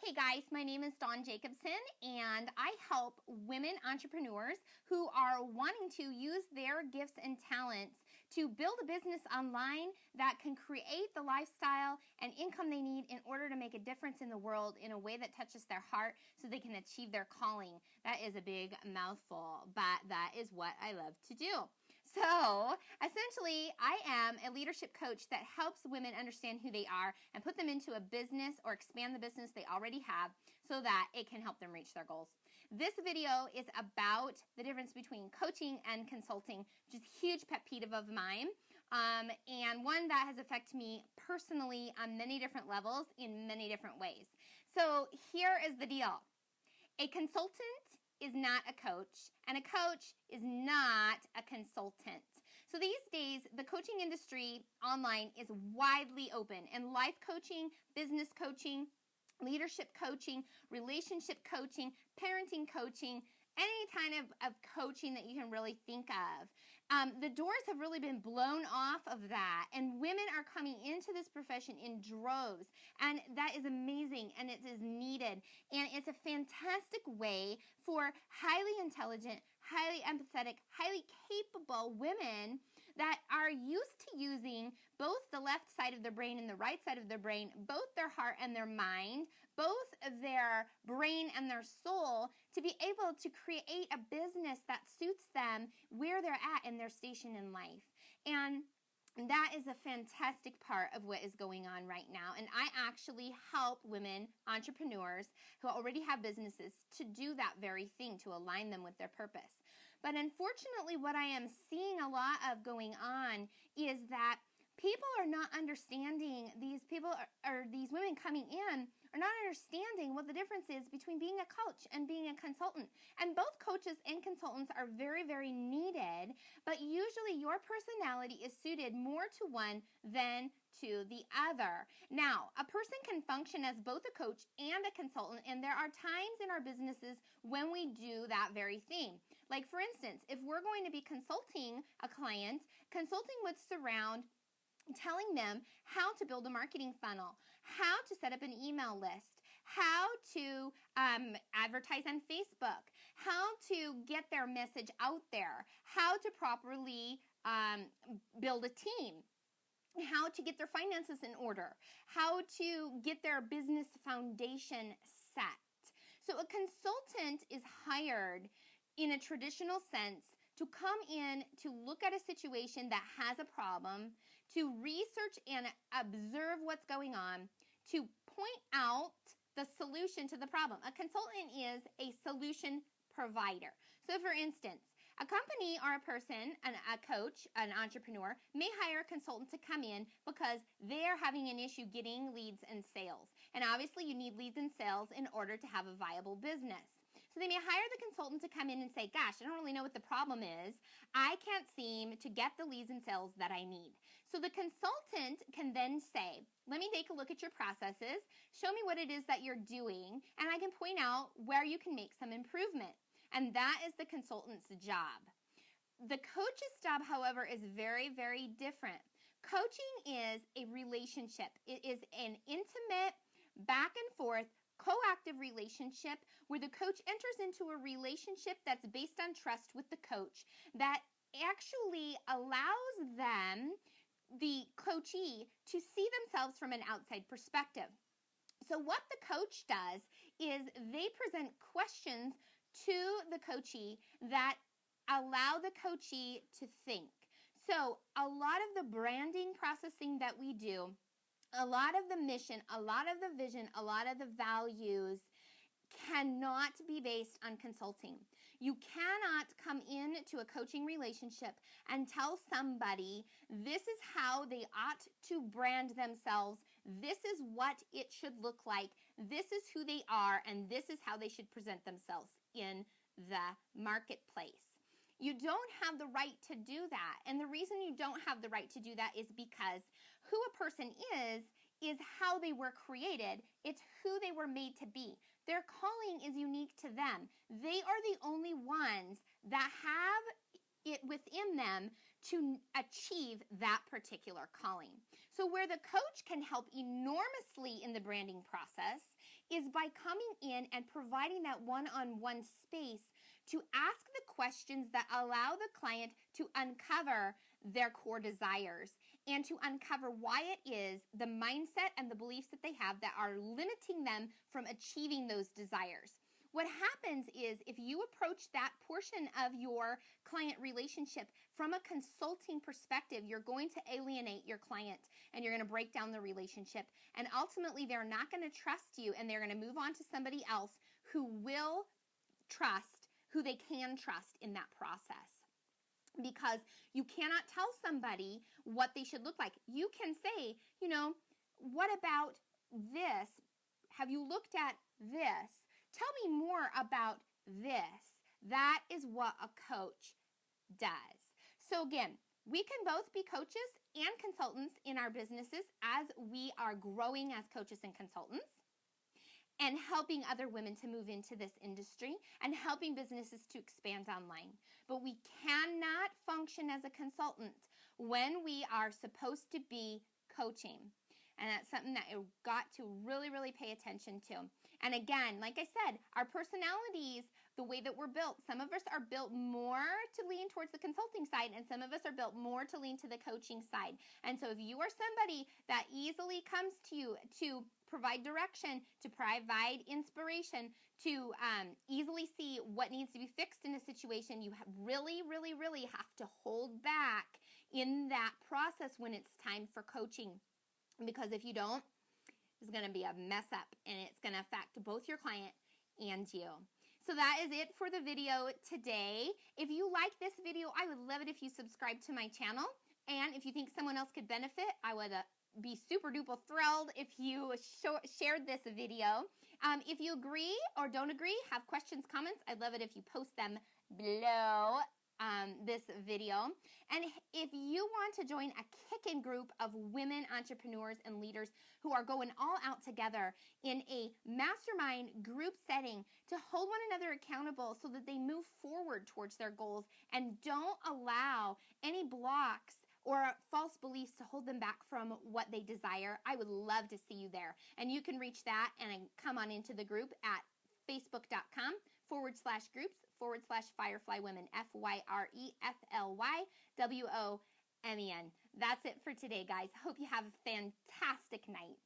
Hey guys, my name is Dawn Jacobson and I help women entrepreneurs who are wanting to use their gifts and talents to build a business online that can create the lifestyle and income they need in order to make a difference in the world in a way that touches their heart so they can achieve their calling. That is a big mouthful, but that is what I love to do. So essentially, I am a leadership coach that helps women understand who they are and put them into a business or expand the business they already have so that it can help them reach their goals. This video is about the difference between coaching and consulting, which is a huge pet peeve of mine, and one that has affected me personally on many different levels in many different ways. So here is the deal. A consultant is not a coach, and a coach is not a consultant. So these days, the coaching industry online is widely open, and life coaching, business coaching, leadership coaching, relationship coaching, parenting coaching, any kind of coaching that you can really think of. The doors have really been blown off of that, and women are coming into this profession in droves, and that is amazing, and it is needed, and it's a fantastic way for highly intelligent, highly empathetic, highly capable women that are used to using both the left side of their brain and the right side of their brain, both their heart and their mind, both their brain and their soul, to be able to create a business that suits them where they're at in their station in life. And that is a fantastic part of what is going on right now. And I actually help women entrepreneurs who already have businesses to do that very thing, to align them with their purpose. But unfortunately, what I am seeing a lot of going on is that people are not understanding, these people or these women coming in are not understanding what the difference is between being a coach and being a consultant. And both coaches and consultants are very, very needed, but usually your personality is suited more to one than to the other. Now, a person can function as both a coach and a consultant, and there are times in our businesses when we do that very thing. Like, for instance, if we're going to be consulting a client, consulting would surround telling them how to build a marketing funnel, how to set up an email list, how to advertise on Facebook, how to get their message out there, how to properly build a team, how to get their finances in order, how to get their business foundation set. So a consultant is hired in a traditional sense to come in to look at a situation that has a problem, to research and observe what's going on, to point out the solution to the problem. A consultant is a solution provider. So for instance, a company or a person, a coach, an entrepreneur, may hire a consultant to come in because they're having an issue getting leads and sales. And obviously you need leads and sales in order to have a viable business. So they may hire the consultant to come in and say, gosh, I don't really know what the problem is. I can't seem to get the leads and sales that I need. So the consultant can then say, let me take a look at your processes, show me what it is that you're doing, and I can point out where you can make some improvement. And that is the consultant's job. The coach's job, however, is very, very different. Coaching is a relationship. It is an intimate, back and forth, coactive relationship where the coach enters into a relationship that's based on trust with the coach that actually allows them, the coachee, to see themselves from an outside perspective. So what the coach does is they present questions to the coachee that allow the coachee to think. So a lot of the branding processing that we do, a lot of the mission, a lot of the vision, a lot of the values cannot be based on consulting. You cannot come into a coaching relationship and tell somebody this is how they ought to brand themselves, this is what it should look like, this is who they are, and this is how they should present themselves in the marketplace. You don't have the right to do that. And the reason you don't have the right to do that is because who a person is how they were created. It's who they were made to be. Their calling is unique to them. They are the only ones that have it within them to achieve that particular calling. So where the coach can help enormously in the branding process is by coming in and providing that one-on-one space to ask the questions that allow the client to uncover their core desires and to uncover why it is the mindset and the beliefs that they have that are limiting them from achieving those desires. What happens is if you approach that portion of your client relationship from a consulting perspective, you're going to alienate your client and you're going to break down the relationship. And ultimately, they're not going to trust you and they're going to move on to somebody else who will trust, who they can trust in that process. Because you cannot tell somebody what they should look like. You can say, what about this? Have you looked at this? Tell me more about this. That is what a coach does. So again, we can both be coaches and consultants in our businesses as we are growing as coaches and consultants and helping other women to move into this industry and helping businesses to expand online. But we cannot function as a consultant when we are supposed to be coaching. And that's something that you've got to really, really pay attention to. And again, like I said, our personalities, the way that we're built, some of us are built more to lean towards the consulting side, and some of us are built more to lean to the coaching side. And so if you are somebody that easily comes to you to provide direction, to provide inspiration, to easily see what needs to be fixed in a situation, you really, really, really have to hold back in that process when it's time for coaching. Because if you don't, it's going to be a mess up and it's going to affect both your client and you. So that is it for the video today. If you like this video, I would love it if you subscribe to my channel. And if you think someone else could benefit, I would be super duper thrilled if you shared this video. If you agree or don't agree, have questions, comments, I'd love it if you post them below this video. And if you want to join a kick-in group of women entrepreneurs and leaders who are going all out together in a mastermind group setting to hold one another accountable so that they move forward towards their goals and don't allow any blocks or false beliefs to hold them back from what they desire, I would love to see you there. And you can reach that and come on into the group at facebook.com/groups/Firefly Women, FYREFLYWOMEN. That's it for today, guys. Hope you have a fantastic night.